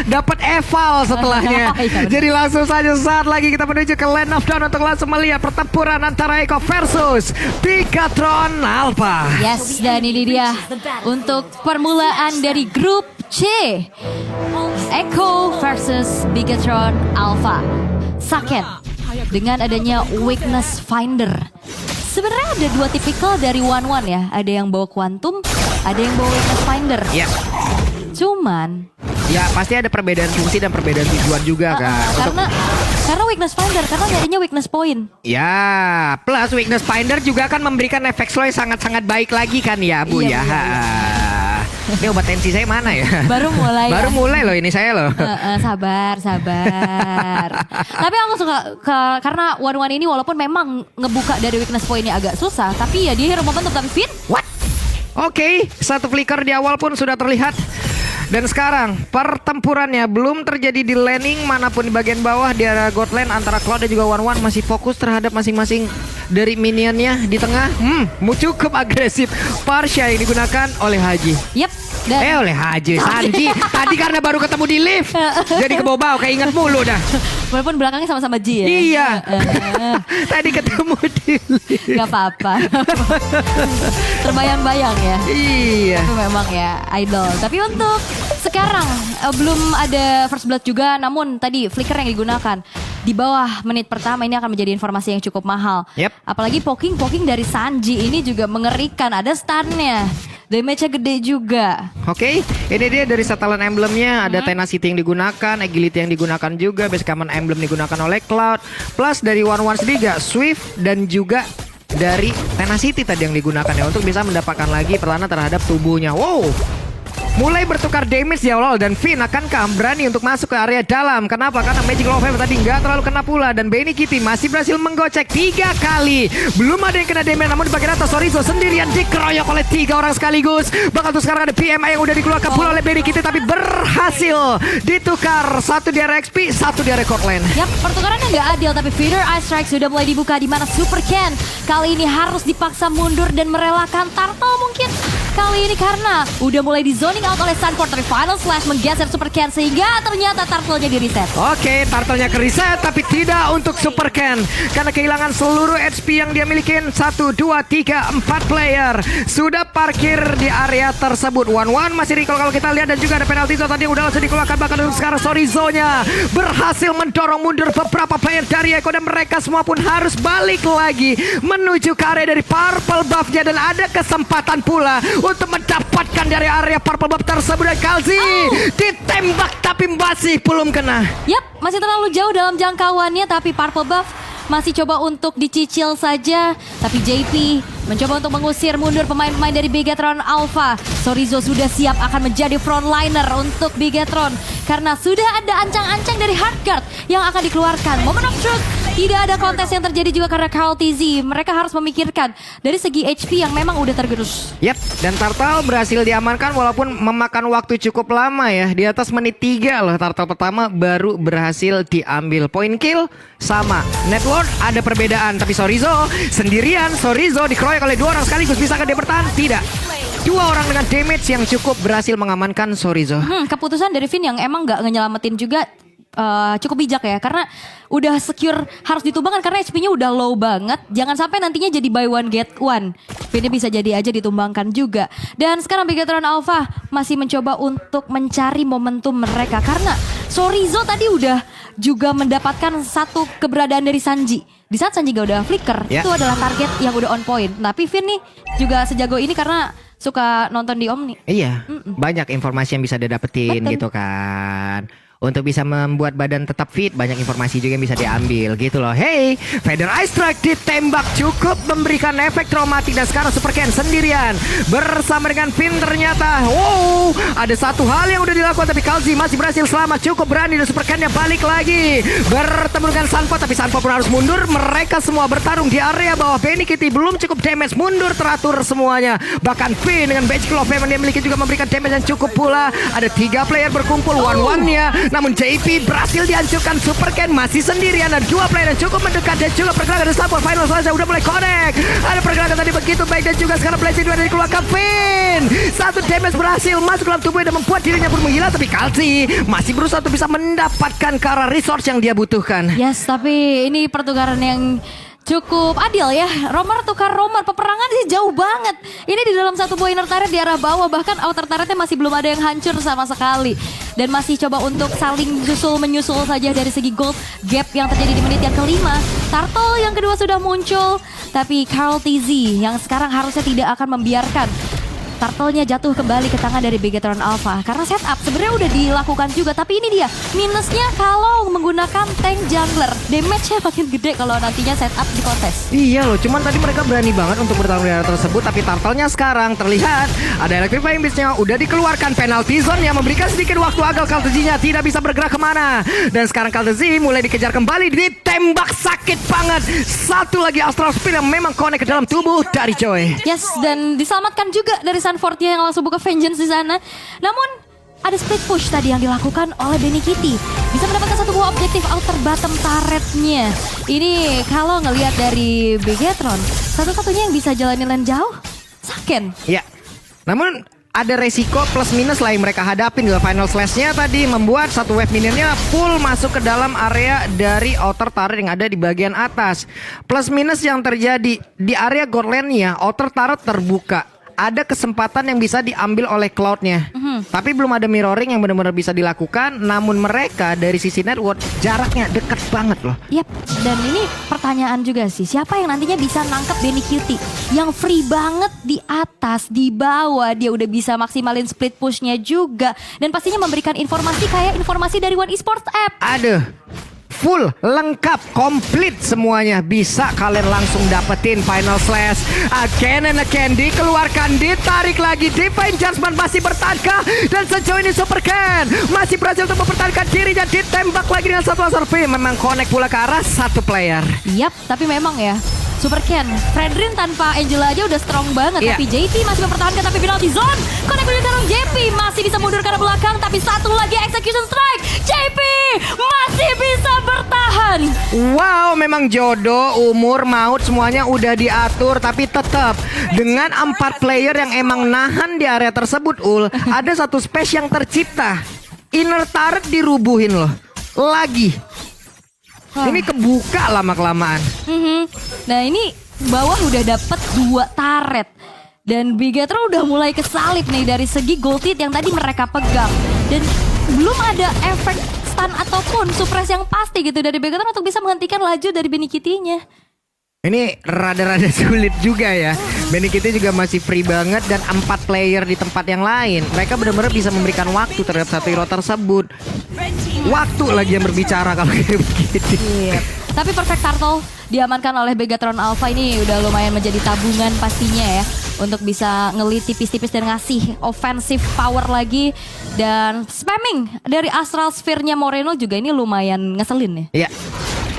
dapat eval setelahnya. Jadi langsung saja saat lagi kita menuju ke Land of Dawn untuk langsung melihat pertempuran antara Echo versus Bigatron Alpha. Yes, dan ini dia untuk permulaan dari grup C. Echo versus Bigatron Alpha. Saken dengan adanya Weakness Finder. Sebenarnya ada dua tipikal dari One ya. Ada yang bawa Quantum, ada yang bawa Weakness Finder. Yes. Cuman ya pasti ada perbedaan fungsi dan perbedaan tujuan juga kan. Karena Weakness Finder, karena nyarinya Weakness Point. Ya, plus Weakness Finder juga akan memberikan efek slow yang sangat-sangat baik lagi kan ya Bu Iya, ya. iya. Ini obat tensi saya mana ya? Baru mulai. Baru mulai loh ini saya loh. Sabar. Tapi aku suka karena One ini walaupun memang ngebuka dari weakness point-nya agak susah, tapi ya dia hero momentum tapi Finn. What? Oke, satu flicker di awal pun sudah terlihat. Dan sekarang pertempurannya belum terjadi di laning manapun di bagian bawah di area God Lane antara Cloud dan juga One masih fokus terhadap masing-masing dari minionnya di tengah. Cukup agresif. Parsha yang digunakan oleh Haji. Yep. Dan oleh Haji Sanji. Tadi karena baru ketemu di lift. Jadi kebawa-bawa keinget mulu dah. Walaupun belakangnya sama-sama G ya. Iya. Tadi ketemu di lift. Gak apa-apa. Terbayang-bayang ya. Iya. Itu memang ya idol. Tapi untuk sekarang belum ada first blood juga, namun tadi flicker yang digunakan di bawah menit pertama ini akan menjadi informasi yang cukup mahal. Yep. Apalagi poking dari Sanji ini juga mengerikan, ada stunnya. Damage-nya gede juga. Oke, ini dia dari setelan emblemnya. Ada Tenacity yang digunakan, Agility yang digunakan juga, Base Command Emblem digunakan oleh Cloud. Plus dari One sendiri Swift dan juga dari Tenacity tadi yang digunakan ya untuk bisa mendapatkan lagi perlawanan terhadap tubuhnya. Wow, mulai bertukar damage di awal dan Finn akankah berani untuk masuk ke area dalam? Kenapa? Karena Magic Love tadi nggak terlalu kena pula dan Benny Kitty masih berhasil menggocek 3 kali. Belum ada yang kena damage namun di bagian atas Sorizo sendirian dikeroyok oleh 3 orang sekaligus. Bahkan tuh sekarang ada PMI yang udah dikeluarkan pula oleh Benny Kitty tapi berhasil ditukar. Satu di area XP, satu di area Court Lane. Yap, pertukarannya nggak adil tapi Feeder Ice Strike sudah mulai dibuka di mana Super Ken kali ini harus dipaksa mundur dan merelakan Turtle mungkin kali ini karena udah mulai di zoning out oleh Sunport dari Final Slash menggeser Super Ken sehingga ternyata Turtle-nya di reset. Oke, Turtle-nya ke reset tapi tidak untuk Super Ken karena kehilangan seluruh HP yang dia miliki. 1, 2, 3, 4 player sudah parkir di area tersebut. One masih recall kalau kita lihat dan juga ada penalti tadi yang udah langsung dikeluarkan. Bahkan untuk sekarang Sorizo-nya berhasil mendorong mundur beberapa player dari Echo dan mereka semua pun harus balik lagi menuju ke area dari Purple Buff-nya dan ada kesempatan pula untuk mendapatkan dari area Purple Buff tersebut dan Kalzi ditembak tapi masih belum kena. Yap, masih terlalu jauh dalam jangkauannya tapi Purple Buff masih coba untuk dicicil saja. Tapi JP mencoba untuk mengusir mundur pemain-pemain dari Bigatron Alpha. Sorizo sudah siap akan menjadi frontliner untuk Bigatron karena sudah ada ancang-ancang dari Hardguard yang akan dikeluarkan. Moment of truth. Tidak ada kontes yang terjadi juga karena Carl TZ. Mereka harus memikirkan dari segi HP yang memang udah tergerus. Yap, dan Turtle berhasil diamankan walaupun memakan waktu cukup lama ya. Di atas menit 3 loh Turtle pertama baru berhasil diambil. Point kill sama. Network ada perbedaan tapi Sorizo sendirian. Sorizo dikeroyok oleh 2 orang sekaligus. Bisakah dia bertahan? Tidak. 2 orang dengan damage yang cukup berhasil mengamankan Sorizo. Keputusan dari Finn yang emang gak ngenyelamatin juga cukup bijak ya karena udah secure harus ditumbangkan karena HP-nya udah low banget. Jangan sampai nantinya jadi buy one get one. Finn bisa jadi aja ditumbangkan juga. Dan sekarang Bigatron Alpha masih mencoba untuk mencari momentum mereka karena Sorizo tadi udah juga mendapatkan satu keberadaan dari Sanji. Di saat Sanji gak udah flicker, itu adalah target yang udah on point. Tapi Finn nih juga sejago ini karena suka nonton di Omni. Iya, banyak informasi yang bisa dia dapetin. Betul. Gitu kan. Untuk bisa membuat badan tetap fit, banyak informasi juga yang bisa diambil gitu loh. Hey, Feather Ice Strike ditembak cukup memberikan efek traumatik dan sekarang Super Ken sendirian bersama dengan Finn ternyata. Wow, ada satu hal yang udah dilakukan tapi Kalzi masih berhasil selamat, cukup berani dan Super Ken-nya balik lagi bertemu dengan Sanpo tapi Sanpo pun harus mundur. Mereka semua bertarung di area bawah. Benny Kitty belum cukup damage, mundur teratur semuanya. Bahkan Finn dengan Magic Love yang dia miliki juga memberikan damage yang cukup pula. Ada 3 player berkumpul, one-one-nya Namun JP berhasil dihancurkan. Super Ken masih sendirian dan dua player yang cukup mendekat dan juga pergerakan dari support. Final saja udah mulai connect. Ada pergerakan tadi begitu baik dan juga sekarang Blazing 2 dari keluarkan Finn. Satu damage berhasil masuk dalam tubuh dan membuat dirinya pun menghilang. Tapi Kalsi masih berusaha untuk bisa mendapatkan ke arah resource yang dia butuhkan. Yes, tapi ini pertukaran yang cukup adil ya. Romer tukar Romer, peperangan sih jauh banget. Ini di dalam satu buah inner turret di arah bawah, bahkan outer turretnya masih belum ada yang hancur sama sekali. Dan masih coba untuk saling menyusul saja dari segi gold gap yang terjadi di menit yang kelima. Turtle yang kedua sudah muncul, tapi Carl TZ yang sekarang harusnya tidak akan membiarkan Turtle-nya jatuh kembali ke tangan dari Bigetron Alpha. Karena setup sebenarnya udah dilakukan juga. Tapi ini dia minusnya kalau menggunakan tank jungler. Damage-nya makin gede kalau nantinya setup di kontes. Iya loh, cuman tadi mereka berani banget untuk bertarung di area tersebut. Tapi Turtle-nya sekarang terlihat ada Electrifying Beast-nya udah dikeluarkan. Penalty zone yang memberikan sedikit waktu agar Kaltezi-nya tidak bisa bergerak kemana. Dan sekarang Kaltezi mulai dikejar kembali. Ditembak sakit banget. Satu lagi Astral Spear yang memang connect ke dalam tubuh dari Joy. Yes, dan diselamatkan juga dari Sanford-nya yang langsung buka vengeance di sana. Namun ada split push tadi yang dilakukan oleh Benny Kitty. Bisa mendapatkan satu buah objektif outer bottom turret-nya. Ini kalau ngelihat dari Bigetron, satu-satunya yang bisa jalanin lane jauh, Saken. Ya, namun ada resiko plus minus lah yang mereka hadapin di final slash-nya tadi membuat satu wave minionnya full masuk ke dalam area dari outer turret yang ada di bagian atas. Plus minus yang terjadi di area gold lane-nya, outer turret terbuka. Ada kesempatan yang bisa diambil oleh Cloud-nya. Tapi belum ada mirroring yang benar-benar bisa dilakukan. Namun mereka dari sisi network jaraknya dekat banget loh. Yap, dan ini pertanyaan juga sih. Siapa yang nantinya bisa nangkep Benny Cutie? Yang free banget di atas, di bawah. Dia udah bisa maksimalin split push-nya juga. Dan pastinya memberikan informasi kayak informasi dari One Esports App. Aduh, full, lengkap, komplit semuanya. Bisa kalian langsung dapetin final slash. Again and again, dikeluarkan, ditarik lagi. Divine Judgment masih bertahankah? Dan sejauh ini Super Ken masih berhasil untuk mempertahankan dirinya. Ditembak lagi dengan satu laser V. Memang connect pula ke arah satu player. Yap, tapi memang ya Super Ken, Fredrin tanpa Angela aja udah strong banget. Tapi JP masih mempertahankan, tapi penalty zone. Connect dengan sekarang JP masih bisa mundur ke arah belakang. Tapi satu lagi execution strike. JP masih bisa bertahan. Wow, memang jodoh, umur, maut semuanya udah diatur. Tapi tetap dengan 4 player yang emang nahan di area tersebut, ada satu space yang tercipta. Inner turret dirubuhin loh. Lagi. Ini kebuka lama-kelamaan. Nah ini bawah udah dapet 2 turret. Dan Bigetron udah mulai kesalip nih dari segi gold hit yang tadi mereka pegang. Dan belum ada efek stun ataupun suppress yang pasti gitu dari Bigetron untuk bisa menghentikan laju dari Benny Kitty-nya. Ini rada-rada sulit juga ya. Benny Kitty juga masih free banget dan 4 player di tempat yang lain. Mereka benar-benar bisa memberikan waktu terhadap satu hero tersebut. Waktu lagi yang berbicara kalau kayak begitu. Iya. Tapi Perfect Turtle diamankan oleh Bigetron Alpha ini udah lumayan menjadi tabungan pastinya ya. Untuk bisa ngelit tipis-tipis dan ngasih offensive power lagi. Dan spamming dari Astral Sphere-nya Moreno juga ini lumayan ngeselin ya. Iya.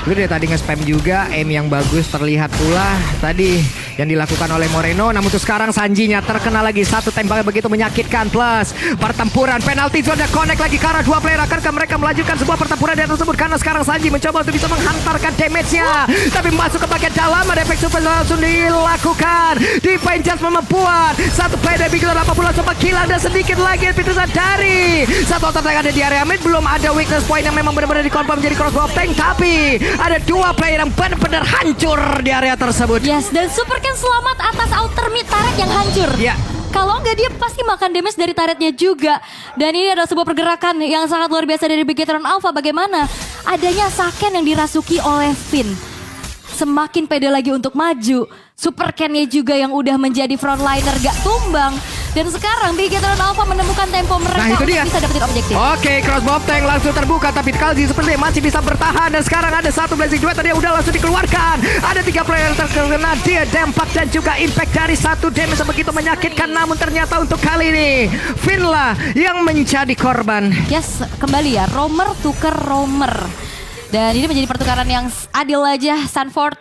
Lu dari tadi nge-spam juga, aim yang bagus terlihat pula tadi yang dilakukan oleh Moreno. Namun tuh sekarang Sanji-nya terkena lagi satu tembaknya begitu menyakitkan. Plus pertempuran penalti zone connect lagi karena 2 player. Akankah mereka melanjutkan sebuah pertempuran di tersebut? Karena sekarang Sanji mencoba untuk bisa menghantarkan damage-nya. Tapi masuk ke bagian dalam, ada efek super langsung dilakukan. Divine Just membuat satu player dari Bigetron apapun langsung hilang. Dan sedikit lagi Peterson dari satu otak yang ada di area mid. Belum ada weakness point yang memang benar-benar dikonfirm menjadi crossbow tank. Tapi ada 2 player yang benar-benar hancur di area tersebut. Yes, dan Super Ken selamat atas outer mid turret yang hancur. Ya. Kalau enggak dia pasti makan damage dari turretnya juga. Dan ini adalah sebuah pergerakan yang sangat luar biasa dari Bigetron Alpha. Bagaimana adanya Saken yang dirasuki oleh Finn. Semakin pede lagi untuk maju. Super Ken-nya juga yang udah menjadi frontliner gak tumbang. Dan sekarang Bigetron Alpha menemukan tempo mereka itu untuk dia. bisa dapetin objektif. Oke, crossbow tank langsung terbuka. Tapi Kalzi seperti masih bisa bertahan. Dan sekarang ada satu Blazing 2 tadi udah langsung dikeluarkan. Ada 3 player yang terkena dia dampak dan juga impact dari satu damage yang begitu menyakitkan. Namun ternyata untuk kali ini Finn lah yang menjadi korban. Yes, kembali ya, Romer tuker Romer. Dan ini menjadi pertukaran yang adil aja. Sanford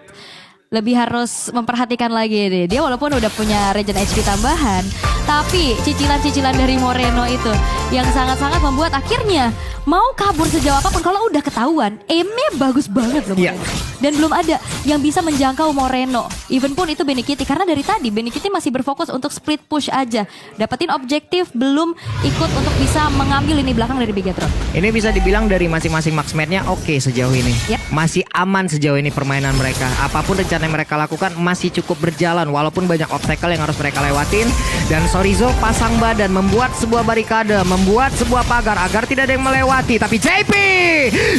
lebih harus memperhatikan lagi deh. Dia walaupun udah punya regen HP tambahan, tapi cicilan-cicilan dari Moreno itu yang sangat-sangat membuat akhirnya mau kabur sejauh apapun kalau udah ketahuan, aimnya bagus banget loh. Iya. Dan belum ada yang bisa menjangkau Moreno. Even pun itu Benikiti, karena dari tadi Benikiti masih berfokus untuk split push aja. Dapetin objektif, belum ikut untuk bisa mengambil lini belakang dari Bigetron. Ini bisa dibilang dari masing-masing marksman-nya oke sejauh ini. Yep. Masih aman sejauh ini permainan mereka. Apapun rencana yang mereka lakukan masih cukup berjalan walaupun banyak obstacle yang harus mereka lewatin. Dan Sorizo pasang badan, membuat sebuah barikade, membuat sebuah pagar agar tidak ada yang melewati. Tapi JP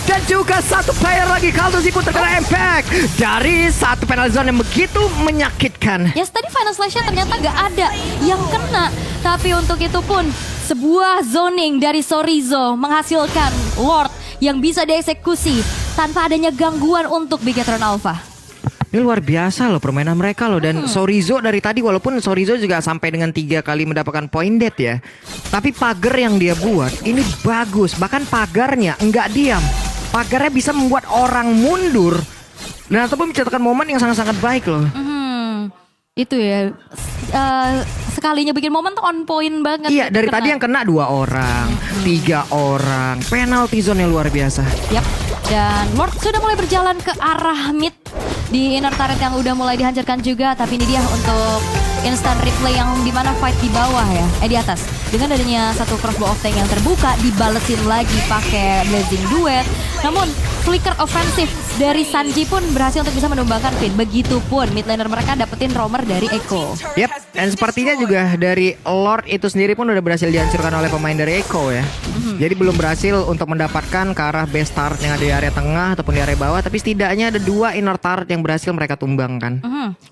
dan juga satu player lagi Kaltuzi pun terkena impact dari satu penalty zone yang begitu menyakitkan. Yes, tadi final slash-nya ternyata gak ada yang kena. Tapi untuk itu pun sebuah zoning dari Sorizo menghasilkan Lord yang bisa dieksekusi tanpa adanya gangguan untuk Bigetron Alpha. Ini luar biasa loh permainan mereka loh. Dan Sorizo dari tadi walaupun Sorizo juga sampai dengan 3 kali mendapatkan point dead ya, tapi pagar yang dia buat ini bagus. Bahkan pagarnya enggak diam. Pagarnya bisa membuat orang mundur dan ataupun mencetakkan momen yang sangat-sangat baik loh. Itu ya, sekalinya bikin momen tuh on point banget. Iya, dari tadi yang kena 2 orang, 3 orang. Penalty zone yang luar biasa. Yap. Dan Lord sudah mulai berjalan ke arah mid di inner turret yang udah mulai dihancurkan juga. Tapi ini dia untuk instant replay yang dimana fight di bawah ya, di atas. Dengan adanya satu crossbow of tank yang terbuka, dibalesin lagi pakai blazing duet. Namun flicker offensive dari Sanji pun berhasil untuk bisa menumbangkan Finn. Begitupun mid laner mereka dapetin roamer dari Echo. Yap, dan sepertinya juga dari Lord itu sendiri pun udah berhasil dihancurkan oleh pemain dari Echo ya. Jadi belum berhasil untuk mendapatkan ke arah base turret yang ada di area tengah ataupun di area bawah. Tapi setidaknya ada 2 inner turret yang berhasil mereka tumbangkan.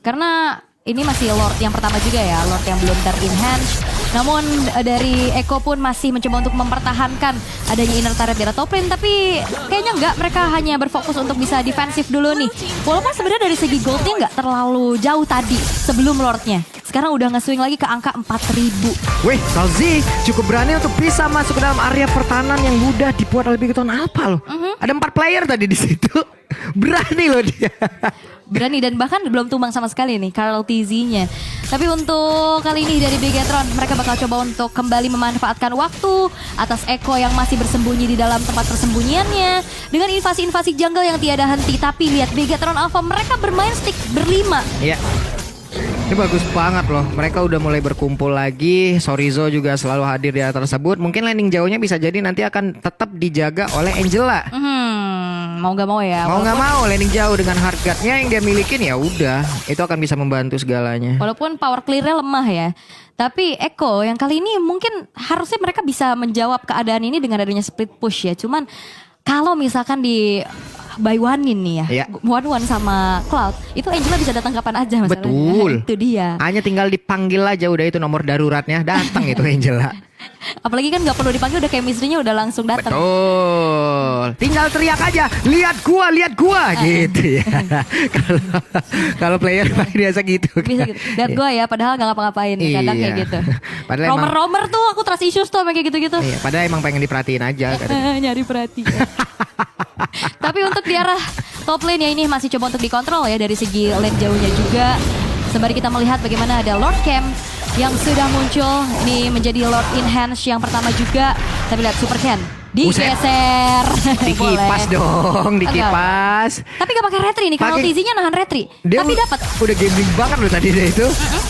Karena ini masih Lord yang pertama juga ya, Lord yang belum ter-enhance. Namun dari Echo pun masih mencoba untuk mempertahankan adanya inner turret di top lane. Tapi kayaknya enggak, mereka hanya berfokus untuk bisa defensif dulu nih. Walaupun sebenarnya dari segi goldnya enggak terlalu jauh tadi sebelum Lordnya. Sekarang udah nge-swing lagi ke angka 4.000. Wih, Kalzi cukup berani untuk bisa masuk ke dalam area pertahanan yang mudah dibuat oleh Bigetron Alpha loh. Ada 4 player tadi di situ. Berani loh dia. Berani dan bahkan belum tumbang sama sekali nih Karl TZ-nya. Tapi untuk kali ini dari Bigetron, mereka bakal coba untuk kembali memanfaatkan waktu atas Echo yang masih bersembunyi di dalam tempat persembunyiannya dengan invasi-invasi jungle yang tiada henti. Tapi lihat Bigetron Alpha, mereka bermain stick berlima. Iya. Ini bagus banget loh. Mereka udah mulai berkumpul lagi. Sorizo juga selalu hadir di area tersebut. Mungkin landing jauhnya bisa jadi nanti akan tetap dijaga oleh Angela. Mau gak mau ya. Mau nggak mau landing jauh dengan hardguardnya yang dia milikin ya udah. Itu akan bisa membantu segalanya. Walaupun power clear-nya lemah ya. Tapi Echo yang kali ini mungkin harusnya mereka bisa menjawab keadaan ini dengan adanya split push ya. Cuman kalau misalkan di by one-in nih ya, Iya. one-one sama Cloud, itu Angela bisa datang kapan aja masalahnya. Betul. Itu dia. Hanya tinggal dipanggil aja udah itu nomor daruratnya. Datang itu Angela. Apalagi kan gak perlu dipanggil, udah chemistry-nya udah langsung datang. Betul. Tinggal teriak aja, lihat gua gitu ya. Kalau player biasa gitu. Bisa gitu. Lihat gue ya, padahal gak ngapa-ngapain. Kadang Iya. kayak gitu. Padahal emang- Romer-romer tuh aku trust issues tuh kayak gitu-gitu. Iya, padahal emang pengen diperhatiin aja. Nyari perhatian. Tapi untuk di arah top lane ya, ini masih coba untuk dikontrol ya dari segi lane jauhnya juga. Sembari kita melihat bagaimana ada Lord Camp yang sudah muncul. Ini menjadi Lord Enhance yang pertama juga. Tapi lihat Super Ken digeser. Dikipas dong, dikipas. Tapi gak pakai retri nih, kalau Pakai- TZ-nya nahan retri. Dia Tapi dapat. udah gaming banget loh tadi dia itu.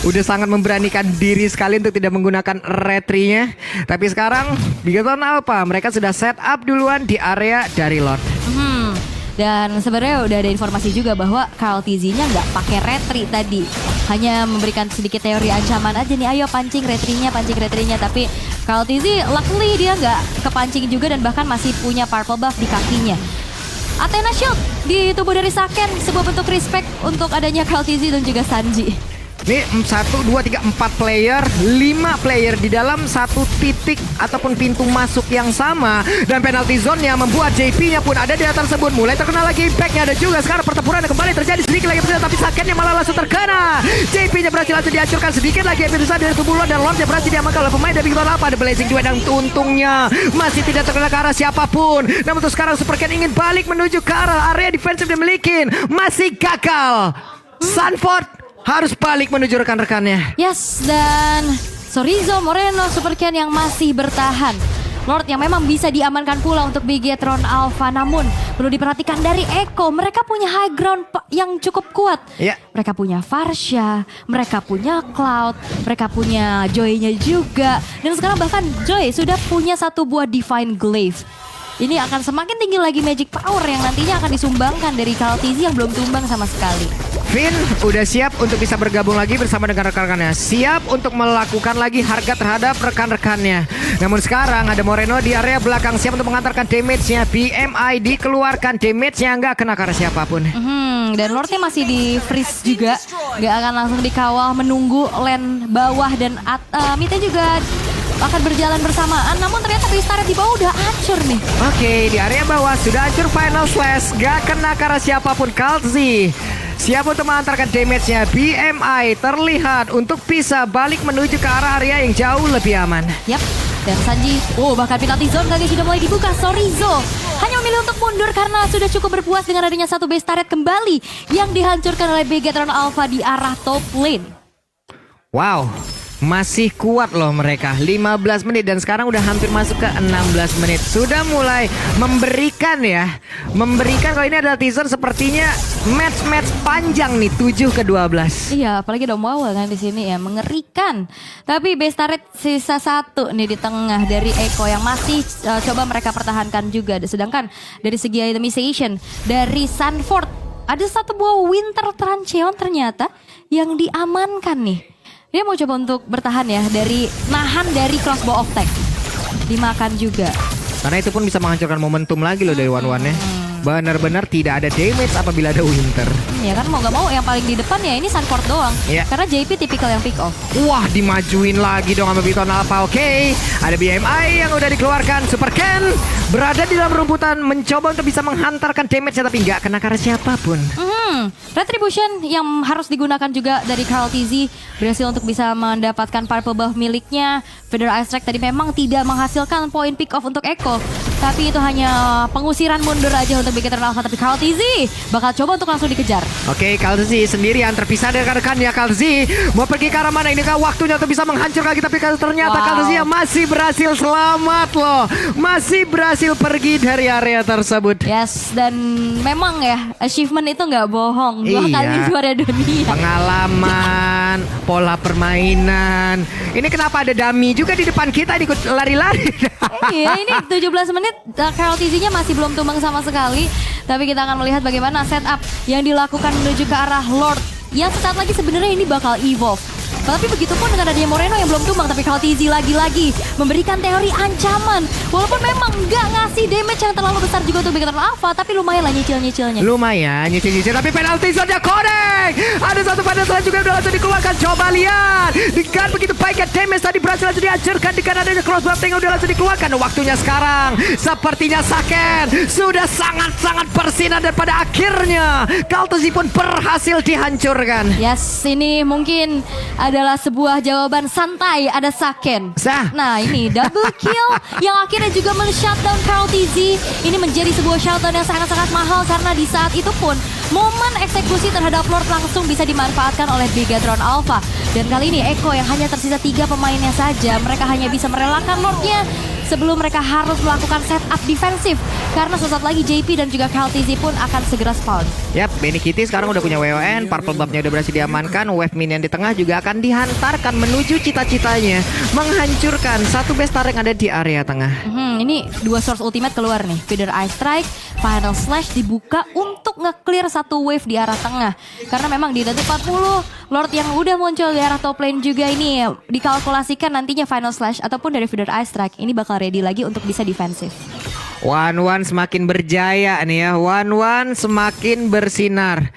Udah sangat memberanikan diri sekali untuk tidak menggunakan retrinya. Tapi sekarang Bigetron apa? Mereka sudah set up duluan di area dari Lord. Dan sebenarnya udah ada informasi juga bahwa Karl TZ-nya nggak pakai retri tadi. Hanya memberikan sedikit teori ancaman aja nih, ayo pancing retrinya. Tapi Karl TZ luckily dia nggak kepancing juga dan bahkan masih punya purple buff di kakinya. Athena Shield di tubuh dari Saken, sebuah bentuk respect untuk adanya Karl TZ dan juga Sanji. Ini 1, 2, 3, 4 player 5 player di dalam satu titik ataupun pintu masuk yang sama. Dan penalty zone-nya membuat JP-nya pun ada di atas tersebut. Mulai terkena lagi impact-nya. Ada juga sekarang pertempuran yang kembali terjadi sedikit lagi bersama. Tapi Saken-nya malah langsung terkena. JP-nya berhasil langsung dihancurkan sedikit lagi. Berusaha dari tubuh Lord. Dan Lord-nya berhasil diamankan oleh pemain dari Bigetron Alpha. Ada blazing duet dan untungnya masih tidak terkena ke arah siapapun. Namun untuk sekarang Super Ken ingin balik menuju ke arah area defensif dia milikin. Masih gagal. Sanford harus balik menuju rekan-rekannya. Yes, dan Sorizo, Moreno, Super Ken yang masih bertahan. Lord yang memang bisa diamankan pula untuk Bigetron Alpha. Namun perlu diperhatikan dari Echo, mereka punya high ground yang cukup kuat. Iya. Mereka punya Varsha, mereka punya Cloud, mereka punya Joy-nya juga. Dan sekarang bahkan Joy sudah punya satu buah Divine Glaive. Ini akan semakin tinggi lagi magic power yang nantinya akan disumbangkan dari KLTZ yang belum tumbang sama sekali. Finn udah siap untuk bisa bergabung lagi bersama dengan rekan-rekannya. Siap untuk melakukan lagi harga terhadap rekan-rekannya. Namun sekarang ada Moreno di area belakang siap untuk mengantarkan damage-nya. BMI dikeluarkan, damage-nya nggak kena karena siapapun. Dan Lordnya masih di freeze juga. Nggak akan langsung dikawal, menunggu lane bawah dan midnya juga akan berjalan bersamaan. Namun ternyata Beastars di bawah udah hancur nih. Oke, di area bawah sudah hancur Final Slash. Gak kena karena siapapun. KLTZ siap untuk mengantarkan damage-nya. BMI terlihat untuk bisa balik menuju ke arah area yang jauh lebih aman. Yap. Dan Sanji, bahkan penalty zone kali sudah mulai dibuka. Sorizo hanya memilih untuk mundur karena sudah cukup berpuas dengan adanya satu base turret kembali yang dihancurkan oleh Bigetron Alpha di arah top lane. Wow, masih kuat loh mereka. 15 menit dan sekarang udah hampir masuk ke 16 menit. Sudah mulai memberikan ya. Memberikan kalau ini adalah teaser sepertinya match-match panjang nih 7-12. Iya, apalagi ada Mawal kan di sini ya, mengerikan. Tapi base turret sisa satu nih di tengah dari Echo yang masih coba mereka pertahankan juga. Sedangkan dari segi itemization dari Sanford ada satu buah Winter Trancheon ternyata yang diamankan nih. Dia mau coba untuk bertahan ya dari nahan dari crossbow of tech. Dimakan juga. Karena itu pun bisa menghancurkan momentum lagi loh dari one-one-nya. Benar-benar tidak ada damage apabila ada Winter. Ya kan mau gak mau yang paling di depan ya ini Sanford doang. Iya. Karena JP tipikal yang pick off. Wah, dimajuin lagi dong sama Bigetron Alpha. Oke, ada BMI yang udah dikeluarkan. Super Ken berada di dalam rumputan mencoba untuk bisa menghantarkan damage-nya tapi nggak kena karena siapapun. Retribution yang harus digunakan juga dari KLTZ berhasil untuk bisa mendapatkan purple buff miliknya. Feather Ice Strike tadi memang tidak menghasilkan poin pick off untuk Echo. Tapi itu hanya pengusiran mundur aja untuk Bigetron Alpha. Tapi KLTZ bakal coba untuk langsung dikejar. Oke, KLTZ sendirian terpisah dari rekan-rekannya. KLTZ mau pergi ke arah mana? Inikah waktunya untuk bisa menghancurkan lagi? Tapi ternyata KLTZ masih berhasil selamat loh. Masih berhasil pergi dari area tersebut. Yes, dan memang ya achievement itu nggak bohong. 2 Iya. kali juara dunia. Pengalaman, pola permainan. Ini kenapa ada dummy juga di depan kita ikut lari-lari? Iya, ini 17 menit KLTZ-nya masih belum tumbang sama sekali. Tapi kita akan melihat bagaimana setup yang dilakukan menuju ke arah Lord. Yang sesaat lagi sebenarnya ini bakal evolve. Tapi begitu pun dengan adanya Moreno yang belum tumbang. Tapi KLTZ lagi-lagi memberikan teori ancaman. Walaupun memang nggak ngasih damage yang terlalu besar juga untuk Bigetron Alpha. Tapi lumayan lah nyicil-nyicilnya. Lumayan nyicil-nyicil. Tapi penalti zone-nya connect. Ada satu penalti juga yang udah langsung dikeluarkan. Coba lihat. Dengan begitu baiknya damage tadi berhasil langsung dihancurkan. Dengan adanya crossbow yang udah langsung dikeluarkan. Waktunya sekarang. Sepertinya Saken sudah sangat-sangat bersinar. Dan pada akhirnya KLTZ pun berhasil dihancurkan. Yes, ini mungkin adalah sebuah jawaban santai, ada Saken. Sah. Nah ini double kill yang akhirnya juga men-shutdown KLTZ. Ini menjadi sebuah shutdown yang sangat-sangat mahal karena di saat itu pun momen eksekusi terhadap Lord langsung bisa dimanfaatkan oleh Bigetron Alpha. Dan kali ini Echo yang hanya tersisa 3 pemainnya saja, mereka hanya bisa merelakan Lordnya sebelum mereka harus melakukan setup defensif. Karena sesaat lagi JP dan juga KLTZ pun akan segera spawn. Yap, Benny Kitty sekarang udah punya WON, purple buff-nya udah berhasil diamankan, wave minion di tengah juga akan dihantarkan menuju cita-citanya, menghancurkan satu base turret yang ada di area tengah. Ini 2 source ultimate keluar nih, Feather Ice Strike, Final Slash dibuka untuk nge-clear satu wave di arah tengah. Karena memang di detik 40, Lord yang udah muncul di arah top lane juga ini dikalkulasikan nantinya Final Slash ataupun dari Feather Ice Strike ini bakal ready lagi untuk bisa defensif. One semakin berjaya nih ya. One semakin bersinar.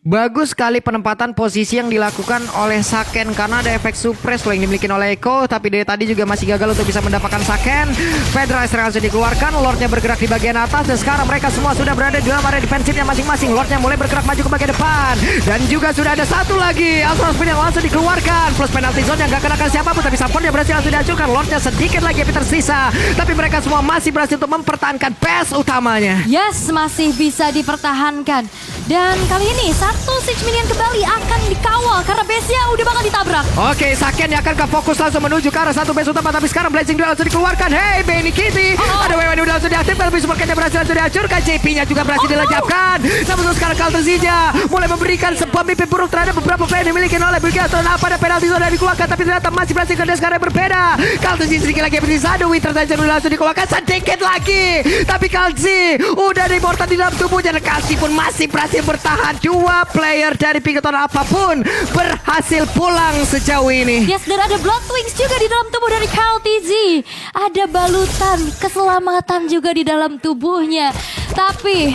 Bagus sekali penempatan posisi yang dilakukan oleh Saken karena ada efek suppress loh yang dimiliki oleh Echo. Tapi dari tadi juga masih gagal untuk bisa mendapatkan Saken. Federasi langsung dikeluarkan, Lordnya bergerak di bagian atas. Dan sekarang mereka semua sudah berada di dalam area defensifnya masing-masing. Lordnya mulai bergerak maju ke bagian depan. Dan juga sudah ada satu lagi Astral Spin yang langsung dikeluarkan. Plus penalty zone yang gak kenakan siapapun. Tapi supportnya berhasil langsung dihancurkan. Lordnya sedikit lagi yang tersisa. Tapi mereka semua masih berhasil untuk mempertahankan base utamanya. Yes, masih bisa dipertahankan. Dan kali ini satu Satu Siege Minion kembali akan dikawal karena base-nya udah bakal ditabrak. Oke, Saken yang akan ke fokus langsung menuju ke arah satu base utama. Tapi sekarang Blazing Duel langsung dikeluarkan. Hey, Benny Kitty. Ada Wewen udah langsung diaktifkan. Tapi Super Cat-nya berhasil langsung dihancurkan. JP-nya juga berhasil dilejapkan. Namun sekarang Kaltezija mulai memberikan sebuah mimpi buruk terhadap beberapa player yang dimiliki oleh Brigaton. Apa ada penalti zone yang dikeluarkan. Tapi ternyata masih berhasil ke sekarang berbeda. Kaltezija sedikit lagi bersisa. The Winter Tiger udah langsung dikeluarkan. Sedikit lagi. Tapi Kaltzi udah dimortal di dalam tubuhnya. Dan Kaltzi pun masih berhasil bertahan. Dua player dari Brigaton apapun berhasil pulang sejauh ini. Yes, dan ada Blood Wings juga di dalam tubuh dari KLTZ. Ada balutan keselamatan juga di dalam tubuhnya. Tapi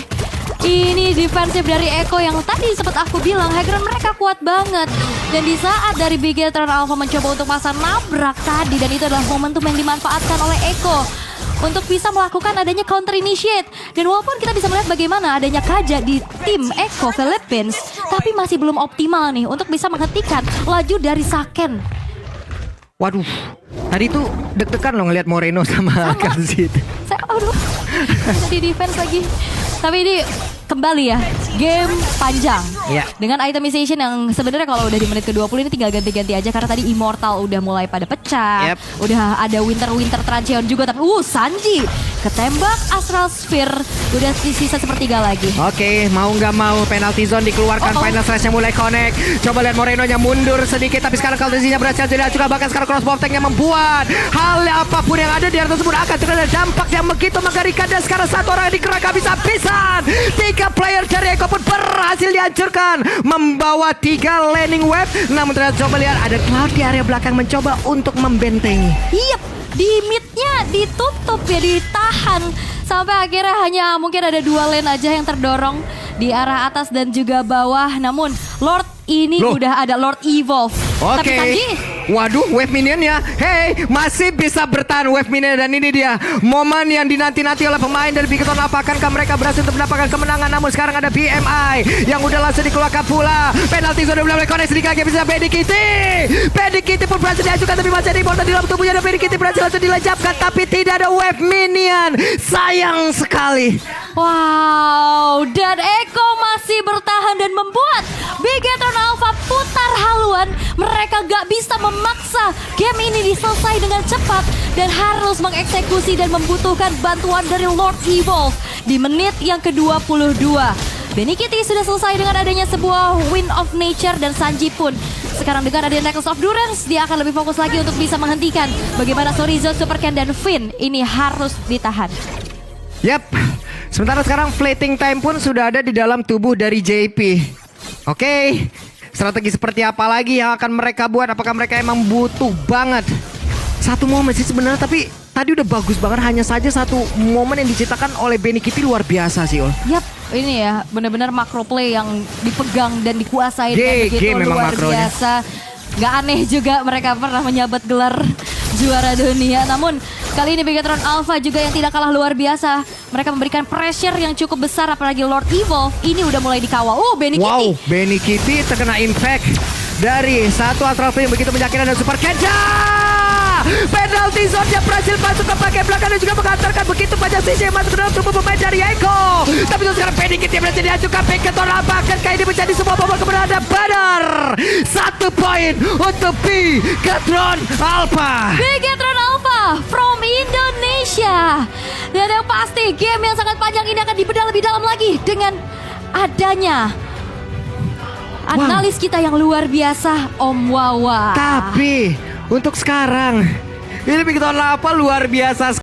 ini defensif dari Eko yang tadi sempat aku bilang, Hagran mereka kuat banget. Dan di saat dari Bigetron Alpha mencoba untuk masa nabrak tadi, dan itu adalah momentum yang dimanfaatkan oleh Eko untuk bisa melakukan adanya counter initiate. Dan walaupun kita bisa melihat bagaimana adanya Kaja di tim Eko Philippines, tapi masih belum optimal nih untuk bisa menghentikan laju dari Saken. Waduh, tadi tuh deg-degan loh ngelihat Moreno sama Kaltzi. Aduh, jadi defense lagi. Tapi ini kembali ya, game panjang. Iya. Dengan itemization yang sebenarnya kalau udah di menit ke-20 ini tinggal ganti-ganti aja. Karena tadi Immortal udah mulai pada pecah. Yep. Udah ada Winter Trancheon juga. Tapi Sanji ketembak Astral Sphere. Udah sisa sepertiga lagi. Oke, mau nggak mau penalty zone dikeluarkan. Final Slash-nya mulai connect. Coba lihat Moreno-nya mundur sedikit. Tapi sekarang Kaltezija berhasil tidak juga. Bahkan sekarang crossbow tank-nya membuat hal apapun yang ada di atas tersebut akan terkena dampak yang begitu mengerikan. Dan sekarang satu orang yang dikerahkan habis-habisan. Tiga player dari Eko pun berhasil dihancurkan. Membawa 3 landing wave. Namun ternyata coba lihat ada Cloud di area belakang mencoba untuk membentengi. Yep, di mid-nya ditutup ya, ditahan. Sampai akhirnya hanya mungkin ada 2 lane aja yang terdorong di arah atas dan juga bawah. Namun Lord ini udah ada Lord Evolve. Tapi Sanji, waduh, wave minionnya. Hey, masih bisa bertahan wave minion. Dan ini dia momen yang dinanti-nanti oleh pemain dari Brigaton. Apakah mereka berhasil untuk mendapatkan kemenangan? Namun sekarang ada BMI yang udah langsung dikeluarkan pula. Penalti sudah mulai connect sedikit lagi bisa Benny Kitty. Benny Kitty pun berhasil diajukan, tapi masih ada immortal di dalam tubuhnya. Dan Benny Kitty berhasil langsung dilejapkan, tapi tidak ada wave minion. Sayang sekali. wow, dan Eko masih bertahan dan membuat Bigetron Alpha putar haluan. Mereka gak bisa memaksa game ini diselesai dengan cepat dan harus mengeksekusi dan membutuhkan bantuan dari Lord Evolve di menit yang ke-22. Benny Kitty sudah selesai dengan adanya sebuah Wind of Nature dan Sanji pun sekarang dengan adanya Necklace of Durance dia akan lebih fokus lagi untuk bisa menghentikan bagaimana Sorizo, Supercan dan Finn ini harus ditahan. Yap, sementara sekarang Fleeting Time pun sudah ada di dalam tubuh dari JP. Oke, strategi seperti apa lagi yang akan mereka buat? Apakah mereka emang butuh banget satu momen sih sebenarnya, tapi tadi udah bagus banget. Hanya saja satu momen yang diciptakan oleh Benny Kitty luar biasa sih, Ol. Yap, ini ya benar-benar makro play yang dipegang dan dikuasai dengan begitu luar biasa. Gak aneh juga mereka pernah menyabat gelar juara dunia. Namun kali ini Bigetron Alpha juga yang tidak kalah luar biasa. Mereka memberikan pressure yang cukup besar, apalagi Lord Evolve ini udah mulai dikawal. Benny Kitty. Wow, Benny Kitty terkena impact dari satu Astral Flame begitu menyakitkan dan Super Kenja. Penalty zone-nya berhasil masuk ke bagian belakang dan juga mengantarkan begitu banyak sisi yang masuk ke dalam tubuh pemain dari Eko. Tapi sekarang Benny Kitty berhasil diajukan. Bigetron Alpha akankah ini menjadi sebuah bobol kemenangan dan benar. 1 poin untuk Bigetron Alpha. Bigetron Alpha from Indonesia. Dan yang pasti game yang sangat panjang ini akan dibedah lebih dalam lagi dengan adanya analis kita yang luar biasa, Om Wawa. Tapi untuk sekarang ini Bigetron Alpha luar biasa.